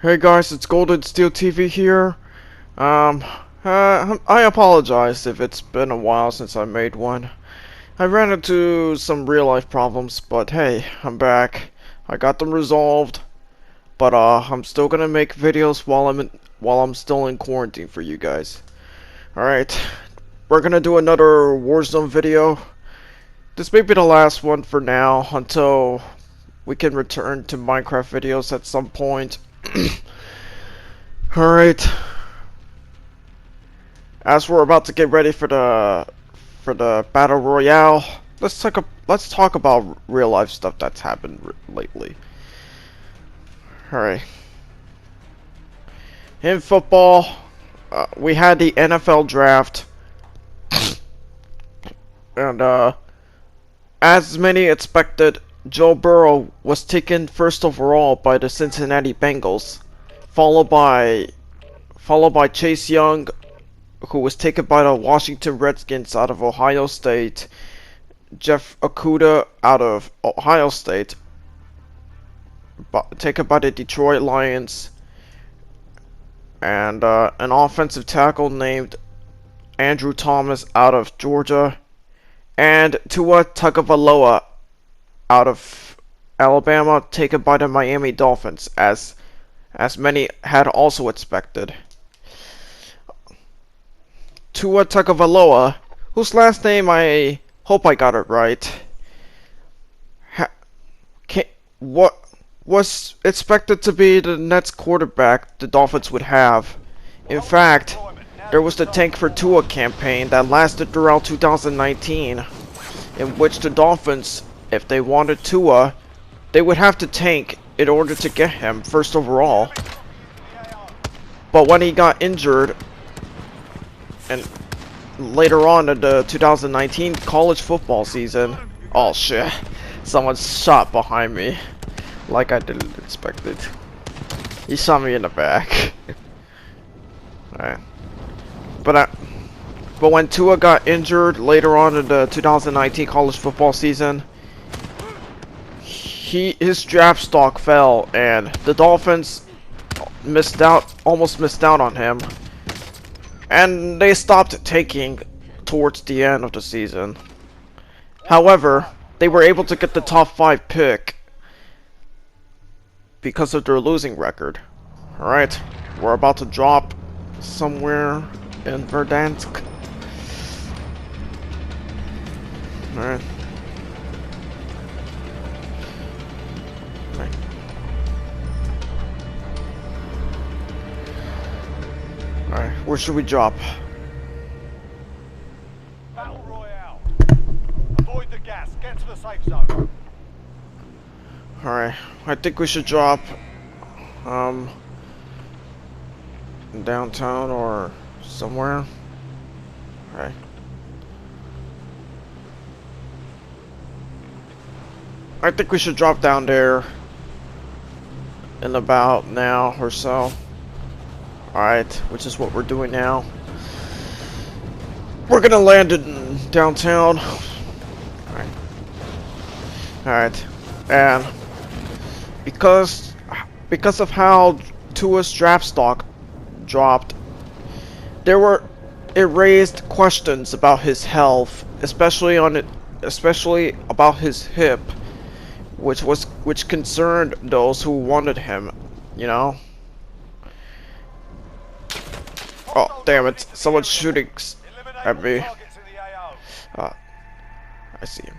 Hey guys, it's GoldenSteelTV here. Um, I apologize if it's been a while since I made one. I ran into some real life problems, but hey, I'm back. I got them resolved. But I'm still gonna make videos while I'm still in quarantine for you guys. Alright, we're gonna do another Warzone video. This may be the last one for now until we can return to Minecraft videos at some point. Alright. As we're about to get ready for the battle royale, let's talk about real life stuff that's happened lately. All right. In football, we had the NFL draft, and as many expected, Joe Burrow was taken first overall by the Cincinnati Bengals, followed by Chase Young, who was taken by the Washington Redskins out of Ohio State, Jeff Okuda out of Ohio State, taken by the Detroit Lions, and an offensive tackle named Andrew Thomas out of Georgia, and Tua Tagovailoa out of Alabama, taken by the Miami Dolphins, as many had also expected. Tua Tagovailoa, whose last name I hope I got it right, what was expected to be the next quarterback the Dolphins would have. In fact, there was the Tank for Tua campaign that lasted throughout 2019, in which the Dolphins, if they wanted Tua, they would have to tank in order to get him first overall. But when he got injured, and later on in the 2019 college football season, oh shit, someone shot behind me, like I didn't expect it. He shot me in the back. Alright. But when Tua got injured later on in the 2019 college football season, his draft stock fell, and the Dolphins almost missed out on him. And they stopped taking towards the end of the season. However, they were able to get the top 5 pick because of their losing record. Alright, we're about to drop somewhere in Verdansk. Alright. Alright, where should we drop? Battle Royale. Avoid the gas. Get to the safe zone. Alright, I think we should drop downtown or somewhere. Alright. I think we should drop down there in about now or so. Alright, which is what we're doing now. We're gonna land in downtown. Alright. Alright. And because of how Tua's draft stock dropped, it raised questions about his health, especially about his hip, which concerned those who wanted him, you know. Oh, damn it. Someone's shooting at me. I see him.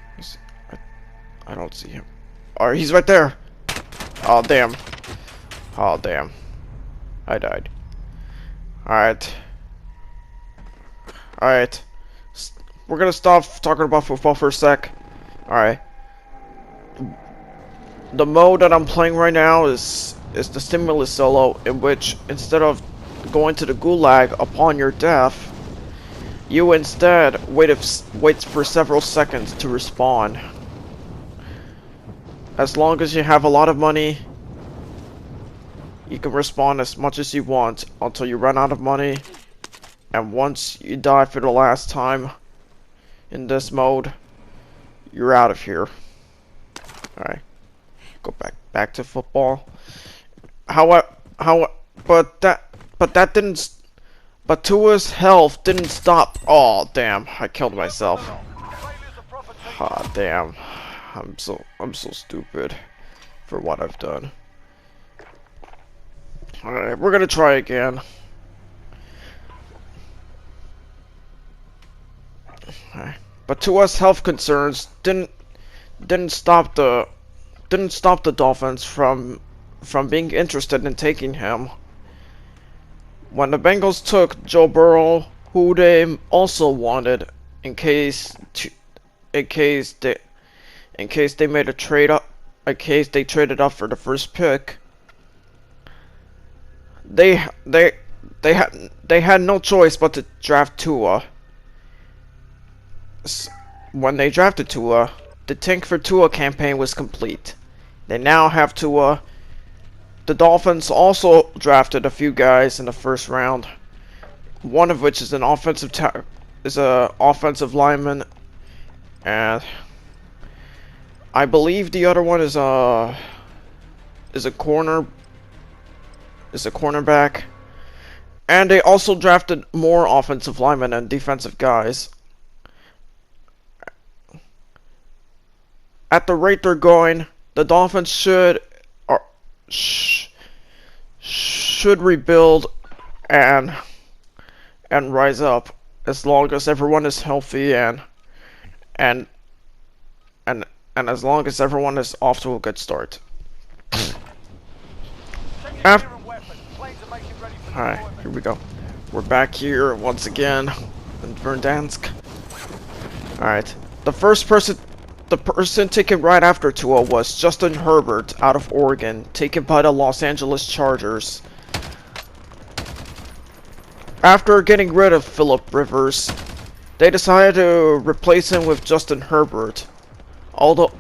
I don't see him. Oh, he's right there. Oh, damn. Oh, damn. I died. Alright. Alright. We're gonna stop talking about football for a sec. Alright. The mode that I'm playing right now is the stimulus solo, in which instead of going to the gulag upon your death, you instead wait for several seconds to respawn. As long as you have a lot of money, you can respawn as much as you want until you run out of money, and once you die for the last time in this mode, you're out of here. Alright, go back to football. However, how, but that didn't. But Tua's health didn't stop. Oh damn! I killed myself. Failures of proper team. Ah damn! I'm so stupid for what I've done. All right, we're gonna try again. Alright. But Tua's health concerns didn't stop the Dolphins from being interested in taking him. When the Bengals took Joe Burrow, who they also wanted, in case they made a trade up, in case they traded up for the first pick, they had no choice but to draft Tua. When they drafted Tua, the tank for Tua campaign was complete. They now have Tua. The Dolphins also drafted a few guys in the first round. One of which is an offensive lineman, and I believe the other one is a cornerback. And they also drafted more offensive linemen and defensive guys. At the rate they're going, the Dolphins should rebuild and rise up as long as everyone is healthy and as long as everyone is off to a good start. Alright, here we go. We're back here once again in Verdansk. Alright, the person taken right after Tua was Justin Herbert out of Oregon, taken by the Los Angeles Chargers. After getting rid of Phillip Rivers, they decided to replace him with Justin Herbert. Although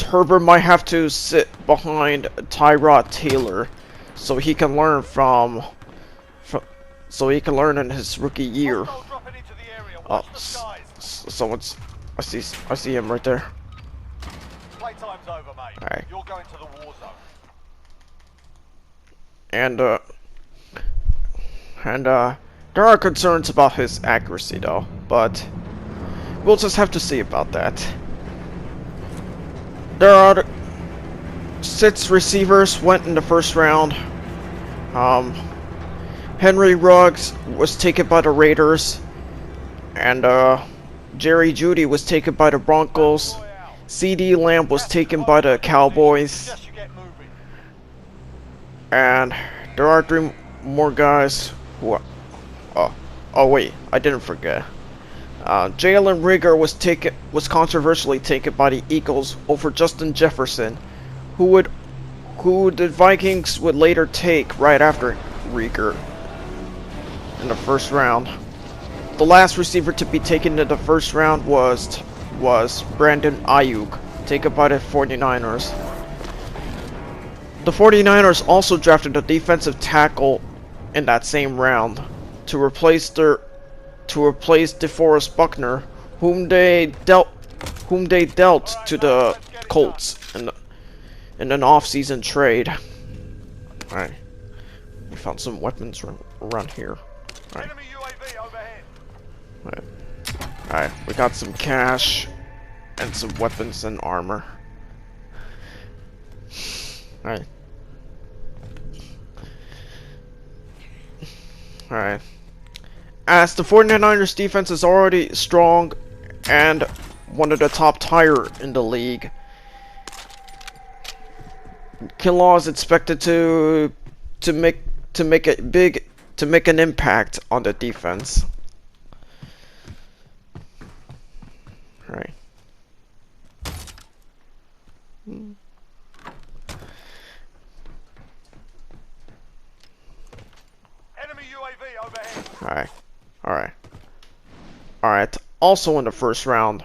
Herbert might have to sit behind Tyrod Taylor, so he can learn in his rookie year. I see him right there. Playtime's over, mate. Alright. You're going to the war zone. And there are concerns about his accuracy though, but we'll just have to see about that. There are 6 receivers went in the first round. Henry Ruggs was taken by the Raiders, and Jerry Jeudy was taken by the Broncos. CeeDee Lamb was taken by the Cowboys. And there are 3 more guys who are, oh wait, I didn't forget. Jalen Rigger was controversially taken by the Eagles over Justin Jefferson, who the Vikings would later take right after Rigger in the first round. The last receiver to be taken in the first round was Brandon Ayuk, taken by the 49ers. The 49ers also drafted a defensive tackle in that same round to replace DeForest Buckner, whom they dealt to the Colts in an off-season trade. Alright, we found some weapons around here. Alright. Alright, we got some cash and some weapons and armor. Alright. Alright. As the 49ers defense is already strong and one of the top tier in the league, Kinlaw is expected to make an impact on the defense. Right. Enemy UAV overhead. Alright. Also in the first round,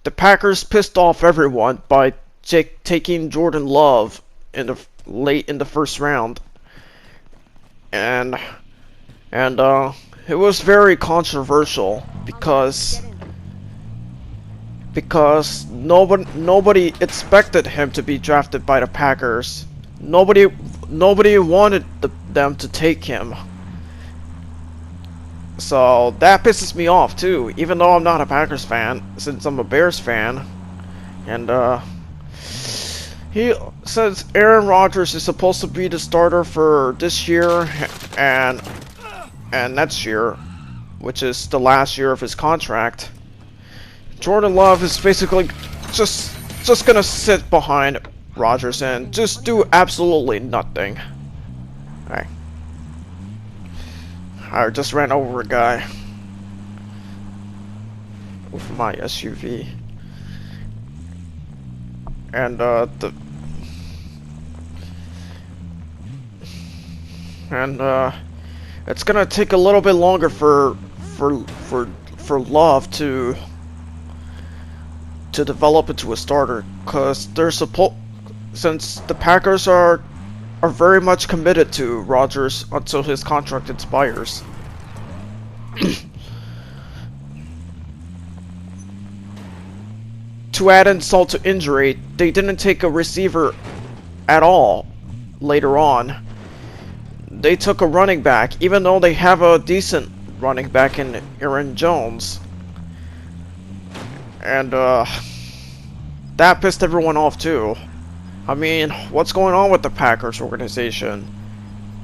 the Packers pissed off everyone by taking Jordan Love late in the first round. And it was very controversial because nobody expected him to be drafted by the Packers. nobody wanted them to take him. So that pisses me off too, even though I'm not a Packers fan, since I'm a Bears fan. And he says Aaron Rodgers is supposed to be the starter for this year and next year, which is the last year of his contract. Jordan Love is basically just gonna sit behind Rodgers and just do absolutely nothing. Alright. I just ran over a guy with my SUV. And it's gonna take a little bit longer for Love to develop into a starter, cause they're since the Packers are very much committed to Rodgers until his contract expires. To add insult to injury, they didn't take a receiver at all later on. They took a running back, even though they have a decent running back in Aaron Jones. And that pissed everyone off too. I mean, what's going on with the Packers organization?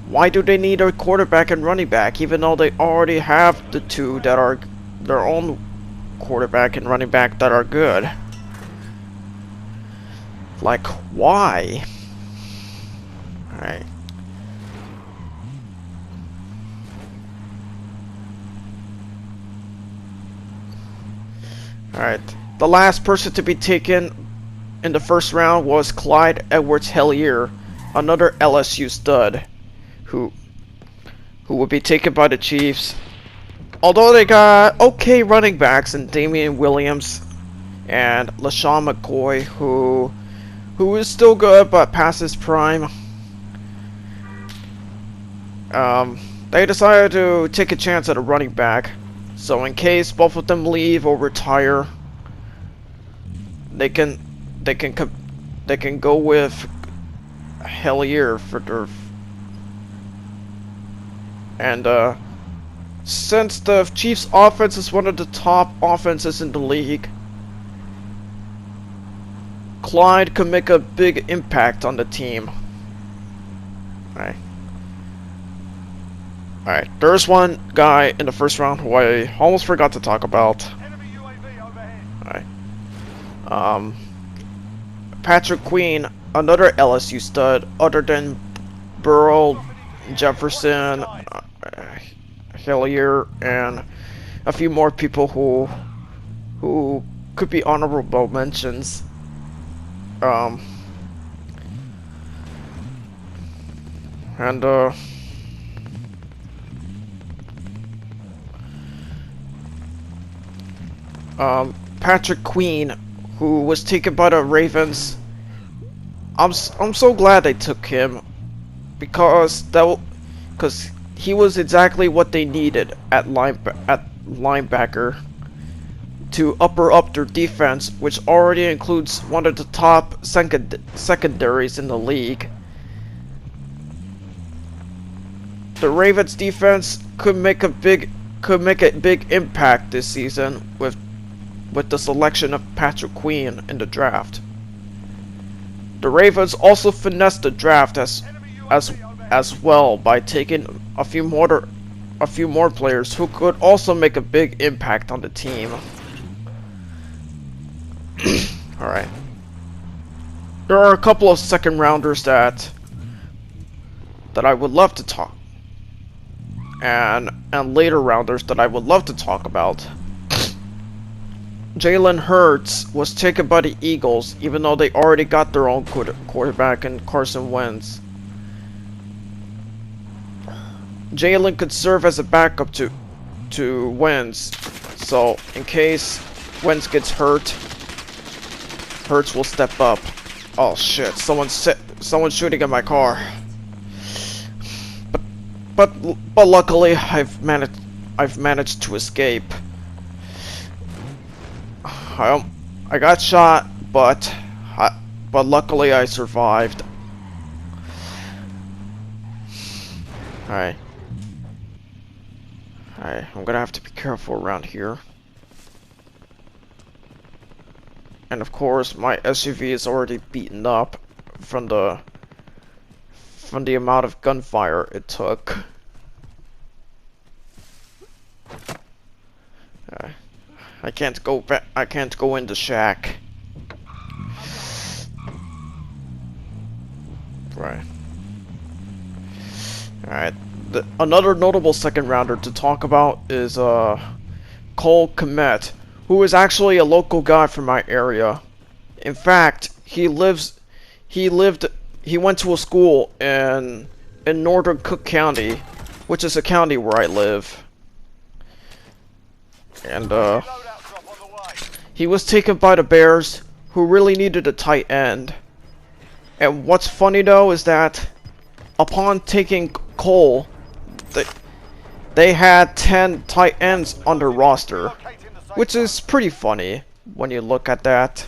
Why do they need a quarterback and running back, even though they already have the two that are their own quarterback and running back that are good? Like, why? Alright. Alright. The last person to be taken in the first round was Clyde Edwards-Helaire, another LSU stud, who would be taken by the Chiefs. Although they got okay running backs in Damian Williams and LaShawn McCoy, who is still good but past his prime. They decided to take a chance at a running back, so in case both of them leave or retire, they can go with Helaire for their. And since the Chiefs' offense is one of the top offenses in the league, Clyde could make a big impact on the team. Alright, there's one guy in the first round who I almost forgot to talk about. Enemy UAV overhead. Alright. Patrick Queen, another LSU stud, other than Burrow, Jefferson, Helaire, and a few more people who could be honorable mentions. Patrick Queen, who was taken by the Ravens. I'm so glad they took him, because he was exactly what they needed at linebacker to upper up their defense, which already includes one of the top secondaries in the league. The Ravens defense could make a big impact this season with the selection of Patrick Queen in the draft. The Ravens also finessed the draft as well by taking a few more players who could also make a big impact on the team. Alright. There are a couple of second rounders that I would love to talk, and later rounders that I would love to talk about. Jalen Hurts was taken by the Eagles, even though they already got their own quarterback in Carson Wentz. Jalen could serve as a backup to Wentz, so in case Wentz gets hurt, Hurts will step up. Oh shit! Someone's shooting at my car. But luckily I've managed to escape. I got shot, but luckily I survived. Alright. Alright, I'm gonna have to be careful around here. And of course, my SUV is already beaten up from the amount of gunfire it took. I can't go back. I can't go in the shack. Right. Alright. Another notable second rounder to talk about is Cole Komet, who is actually a local guy from my area. In fact, he went to a school in northern Cook County, which is a county where I live. And he was taken by the Bears, who really needed a tight end. And what's funny though is that upon taking Cole, they had 10 tight ends on their roster, which is pretty funny when you look at that.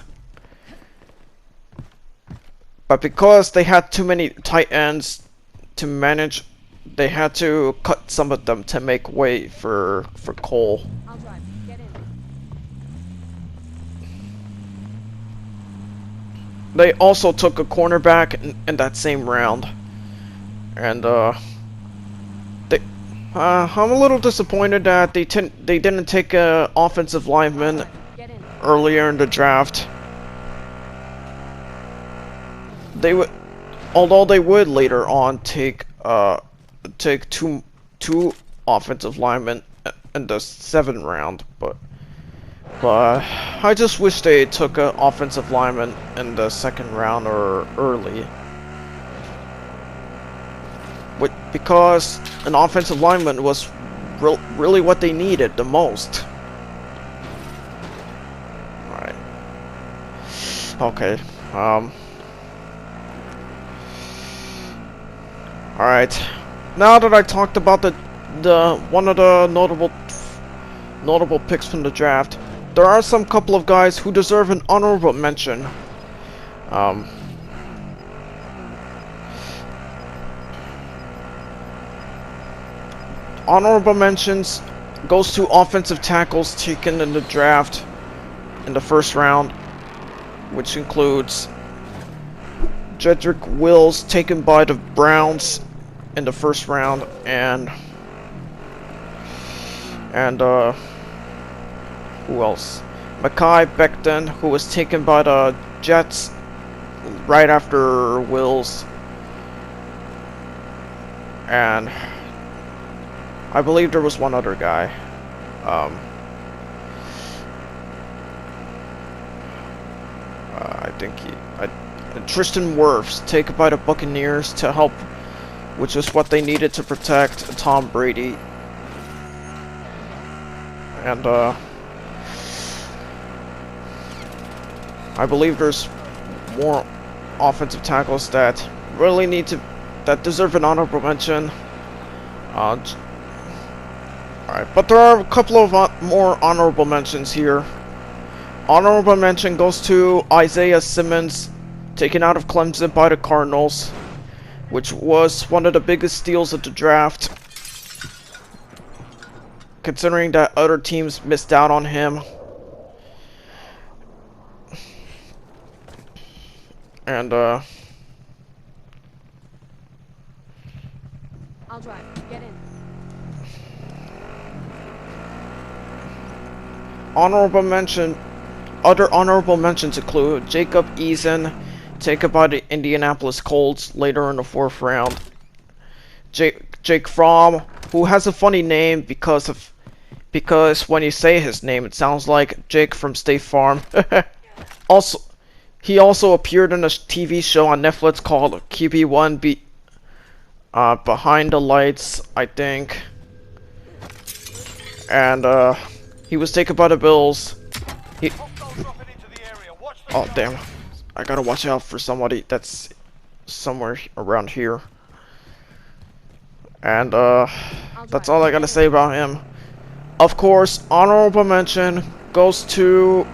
But because they had too many tight ends to manage, they had to cut some of them to make way for Cole. I'll drive. Get in. They also took a cornerback in that same round. And I'm a little disappointed that they didn't take a offensive lineman earlier in the draft. They would, although they would later on take two offensive linemen in the 7th round, but I just wish they took an offensive lineman in the 2nd round or early. Because an offensive lineman was really what they needed the most. Alright. Okay. Alright. Now that I talked about the one of the notable picks from the draft, there are some couple of guys who deserve an honorable mention. Honorable mentions goes to offensive tackles taken in the draft in the 1st round, which includes Jedrick Wills, taken by the Browns in the 1st round, and who else? Mekhi Becton, who was taken by the Jets right after Wills, and I believe there was one other guy. I think Tristan Wirfs, taken by the Buccaneers to help, which is what they needed to protect Tom Brady. And I believe there's more offensive tackles that really that deserve an honorable mention. Alright, but there are a couple of more honorable mentions here. Honorable mention goes to Isaiah Simmons, taken out of Clemson by the Cardinals, which was one of the biggest steals of the draft, considering that other teams missed out on him. And I'll drive. Get in. Other honorable mentions include Jacob Eason, taken by the Indianapolis Colts later in the 4th round. Jake Fromm, who has a funny name because when you say his name, it sounds like Jake from State Farm. He also appeared in a TV show on Netflix called QB1 Behind the Lights, I think. And he was taken by the Bills. Oh damn! I gotta watch out for somebody that's somewhere around here. And that's all I gotta say about him. Of course, honorable mention goes to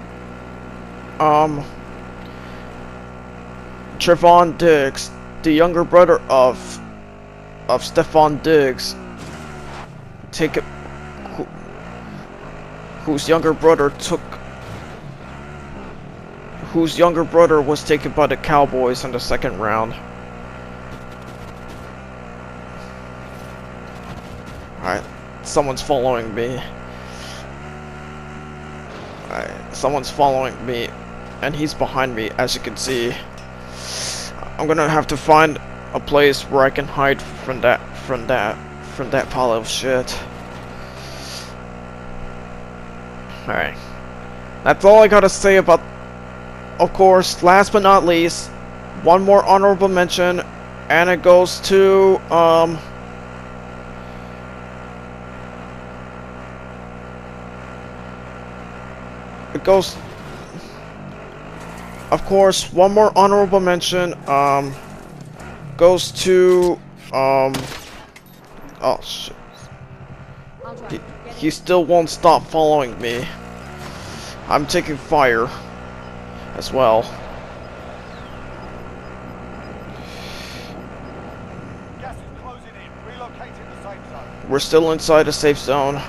Trevon Diggs, the younger brother of of Stefan Diggs, taken, whose younger brother was taken by the Cowboys in the second round. Alright, someone's following me. Alright, someone's following me, and he's behind me, as you can see. I'm gonna have to find a place where I can hide from that pile of shit. Alright. That's all I gotta say about. Of course, last but not least, one more honorable mention, and it goes to of course, one more honorable mention goes to oh shit. I'll drive. He still won't stop following me. I'm taking fire as well. Gas is closing in. Relocating the safe zone. We're still inside the safe zone,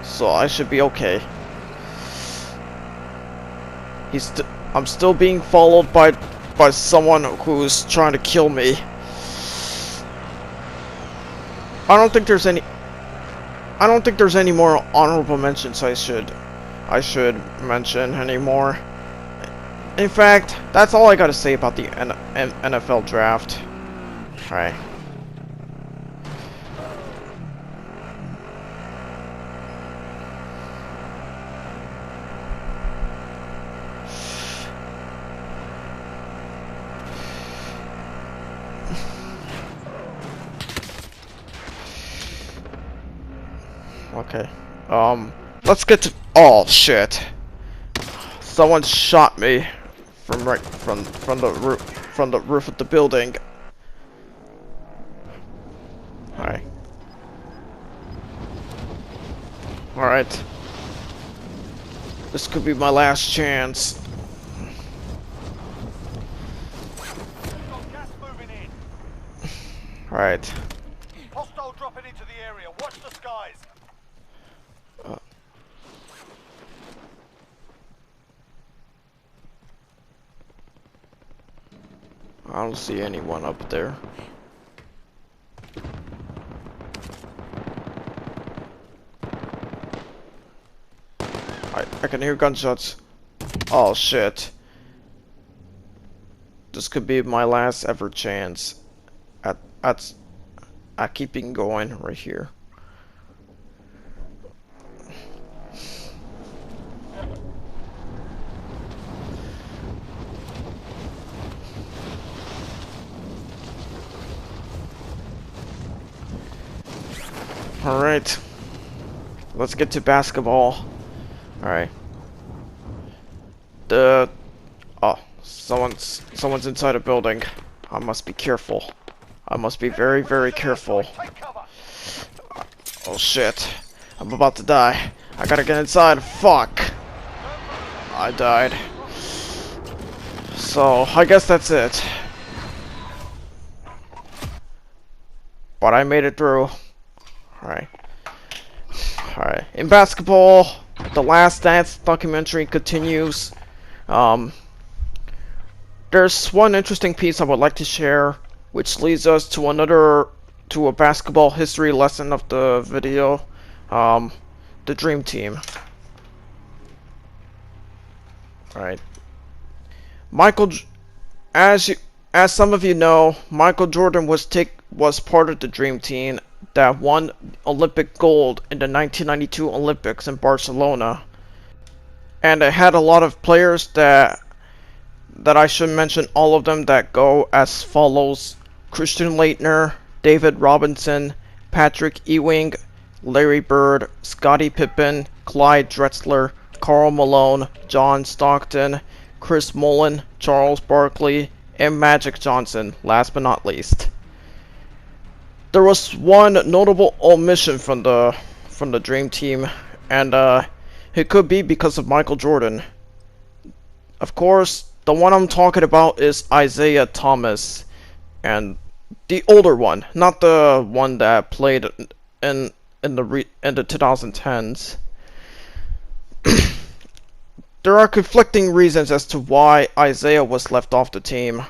so I should be okay. I'm still being followed by someone who's trying to kill me. I don't think there's any more honorable mentions I should mention anymore. In fact, that's all I gotta say about the NFL draft. Alright. Okay. Let's get to. Oh shit! Someone shot me from the roof of the building. Alright. Alright. This could be my last chance. Got gas moving in. Alright. Hostile dropping into the area. Watch the skies. I don't see anyone up there. I can hear gunshots. Oh shit. This could be my last ever chance at keeping going right here. Alright. Let's get to basketball. Alright. Oh, someone's inside a building. I must be careful. I must be very, very careful. Take cover. Oh shit. I'm about to die. I gotta get inside. Fuck. I died. So, I guess that's it. But I made it through. Alright. Alright. In basketball, The Last Dance documentary continues. There's one interesting piece I would like to share, which leads us to a basketball history lesson of the video. The Dream Team. Alright. As some of you know, Michael Jordan was part of the Dream Team that won Olympic gold in the 1992 Olympics in Barcelona. And it had a lot of players that I should mention all of them that go as follows: Christian Laettner, David Robinson, Patrick Ewing, Larry Bird, Scottie Pippen, Clyde Drexler, Karl Malone, John Stockton, Chris Mullin, Charles Barkley, and Magic Johnson, last but not least. There was one notable omission from the Dream Team, and it could be because of Michael Jordan. Of course, the one I'm talking about is Isaiah Thomas, and The older one, not the one that played in the 2010s. There are conflicting reasons as to why Isaiah was left off the team.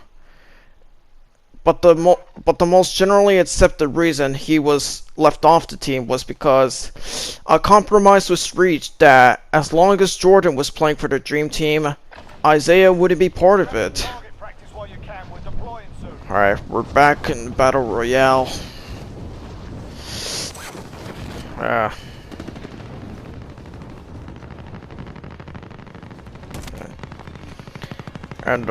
But the most generally accepted reason he was left off the team was because a compromise was reached that as long as Jordan was playing for the Dream Team, Isaiah wouldn't be part of it. Target practice while you can. We're deploying soon. Alright, we're back in Battle Royale. And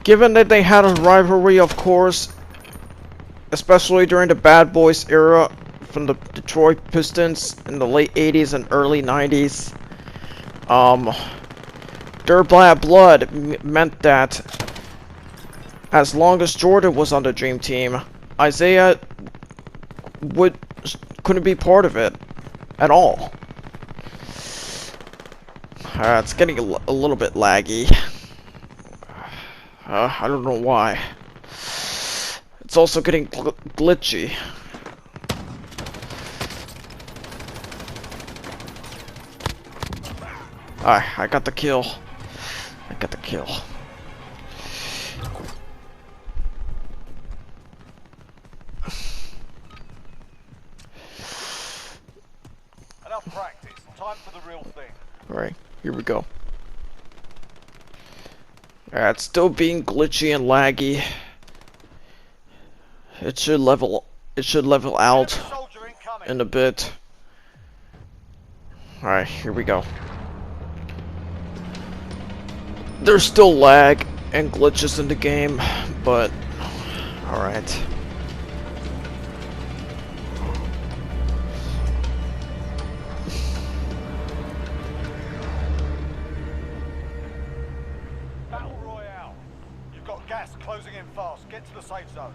given that they had a rivalry, of course, especially during the Bad Boys era from the Detroit Pistons in the late 80s and early 90s, their bad blood meant that as long as Jordan was on the Dream Team, Isaiah couldn't be part of it at all. It's getting a little bit laggy. I don't know why. It's also getting glitchy. I got the kill. I got the kill. Enough practice. Time for the real thing. Alright, here we go. It's still being glitchy and laggy. It should level out Soldier incoming. in a bit. Alright, here we go. There's still lag and glitches in the game, but alright. Battle Royale. You've got gas closing in fast. Get to the safe zone.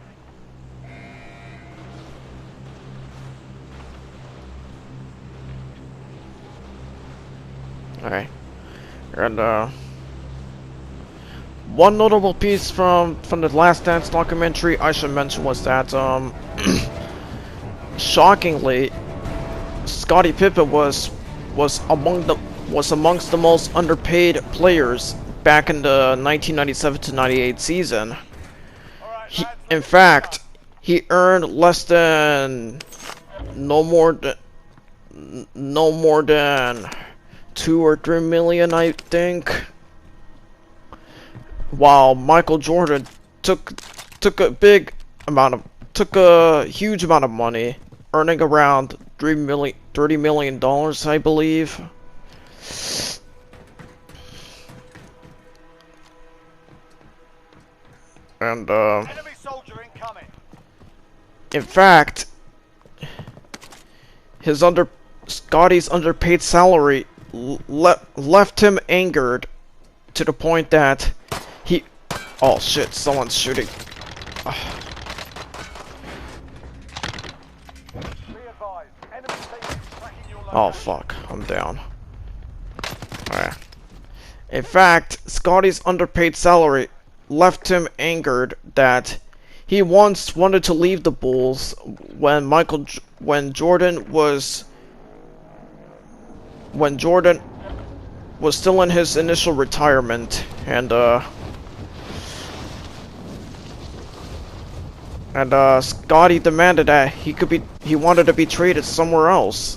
Alright. And one notable piece from the Last Dance documentary I should mention was that shockingly, Scottie Pippen was amongst the most underpaid players back in the 1997 to 98 season. In fact, he earned less than no more than 2 or 3 million, I think. While Michael Jordan took a huge amount of money, earning around $30 million, I believe. And Enemy soldier incoming. in fact, Scottie's underpaid salary left him angered to the point that he... Oh shit, someone's shooting. Be advised. Enemy team is tracking your location. Oh fuck, I'm down. Alright. In fact, Scottie's underpaid salary left him angered that he once wanted to leave the Bulls when Jordan was still in his initial retirement, and Scottie demanded that he wanted to be traded somewhere else.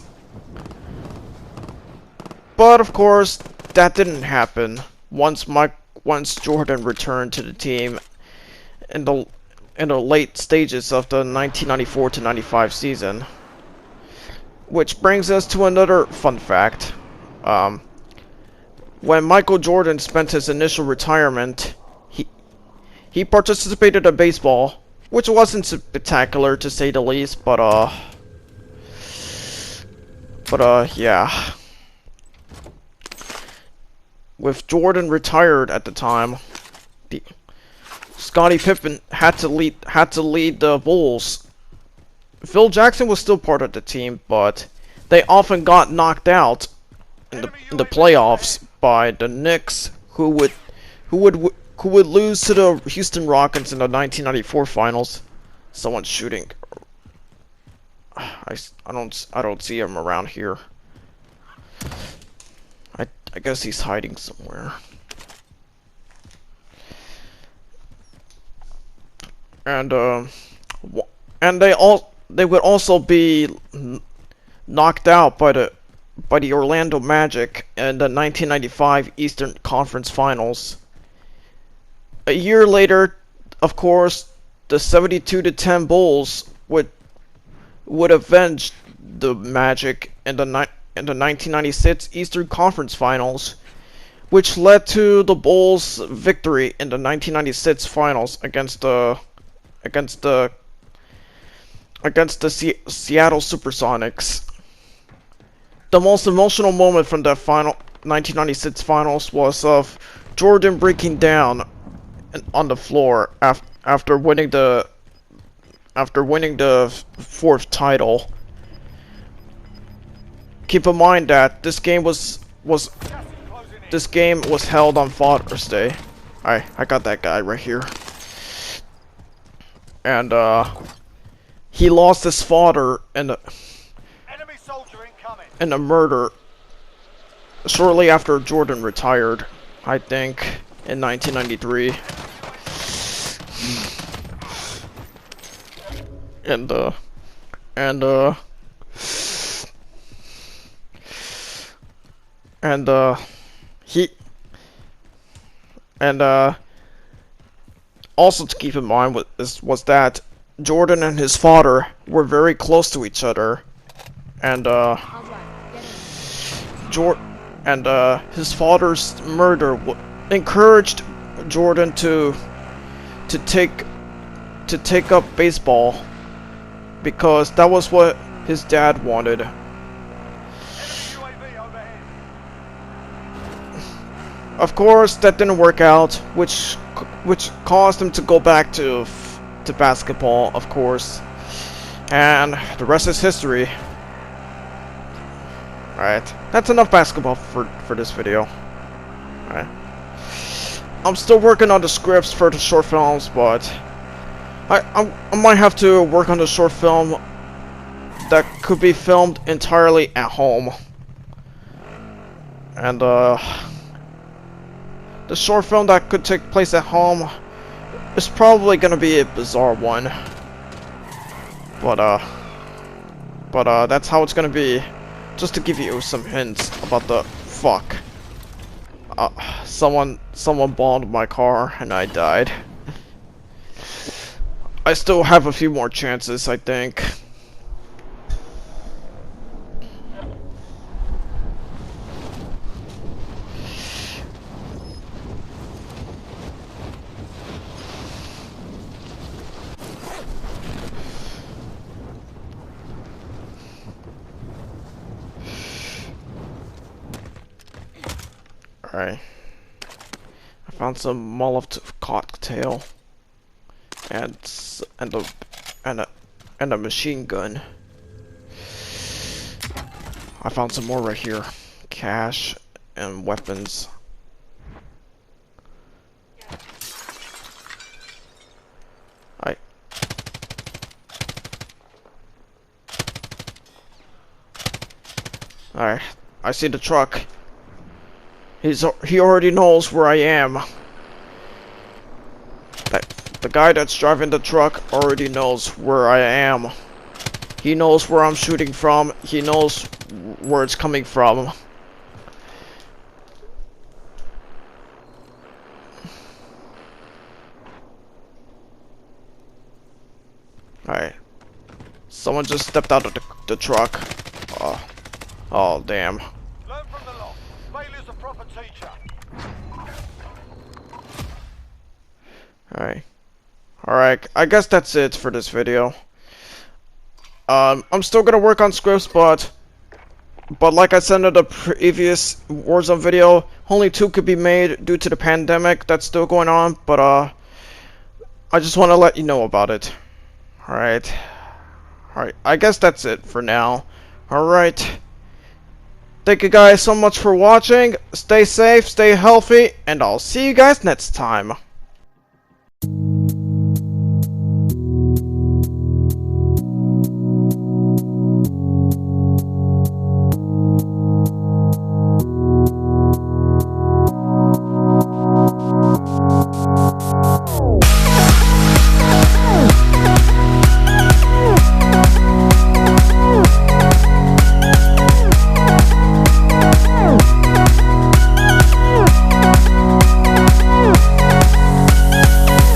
But of course, that didn't happen once Jordan returned to the team in the late stages of the 1994 to 95 season. Which brings us to another fun fact. When Michael Jordan spent his initial retirement, he participated in baseball, which wasn't spectacular to say the least, but yeah. With Jordan retired at the time, Scottie Pippen had to lead the Bulls. Phil Jackson was still part of the team, but they often got knocked out in the playoffs by the Knicks, who who would lose to the Houston Rockets in the 1994 finals. Someone's shooting. I don't see him around here. I guess he's hiding somewhere. And they would also be knocked out by the Orlando Magic in the 1995 Eastern Conference Finals. A year later, of course, the 72-10 Bulls would avenge the Magic in the 1996 Eastern Conference Finals, which led to the Bulls' victory in the 1996 Finals against the Seattle Supersonics. The most emotional moment from the 1996 Finals was of Jordan breaking down on the floor after winning the fourth title. Keep in mind that this game was held on Father's Day. I got that guy right here. And he lost his father in a murder shortly after Jordan retired, I think, in 1993. Also to keep in mind was that Jordan and his father were very close to each other, and his father's murder encouraged Jordan to take up baseball, because that was what his dad wanted. Of course, that didn't work out, which caused him to go back to basketball, of course, and the rest is history. Alright, that's enough basketball for this video. Alright. I'm still working on the scripts for the short films, but I might have to work on the short film that could be filmed entirely at home. And the short film that could take place at home is probably gonna be a bizarre one. But that's how it's gonna be. Just to give you some hints about the fuck. Someone bombed my car and I died. I still have a few more chances, I think. Alright. I found some Molotov cocktail and a machine gun. I found some more right here. Cash and weapons. Alright, I see the truck. He already knows where I am. The guy that's driving the truck already knows where I am. He knows where I'm shooting from. He knows where it's coming from. Alright. Someone just stepped out of the truck. Oh, damn. Learn from the loss. Failure's a proper teacher. Alright, I guess that's it for this video. I'm still gonna work on scripts, but like I said in the previous Warzone video, only 2 could be made due to the pandemic that's still going on, but I just want to let you know about it. Alright, I guess that's it for now. Alright. Thank you guys so much for watching. Stay safe, stay healthy, and I'll see you guys next time.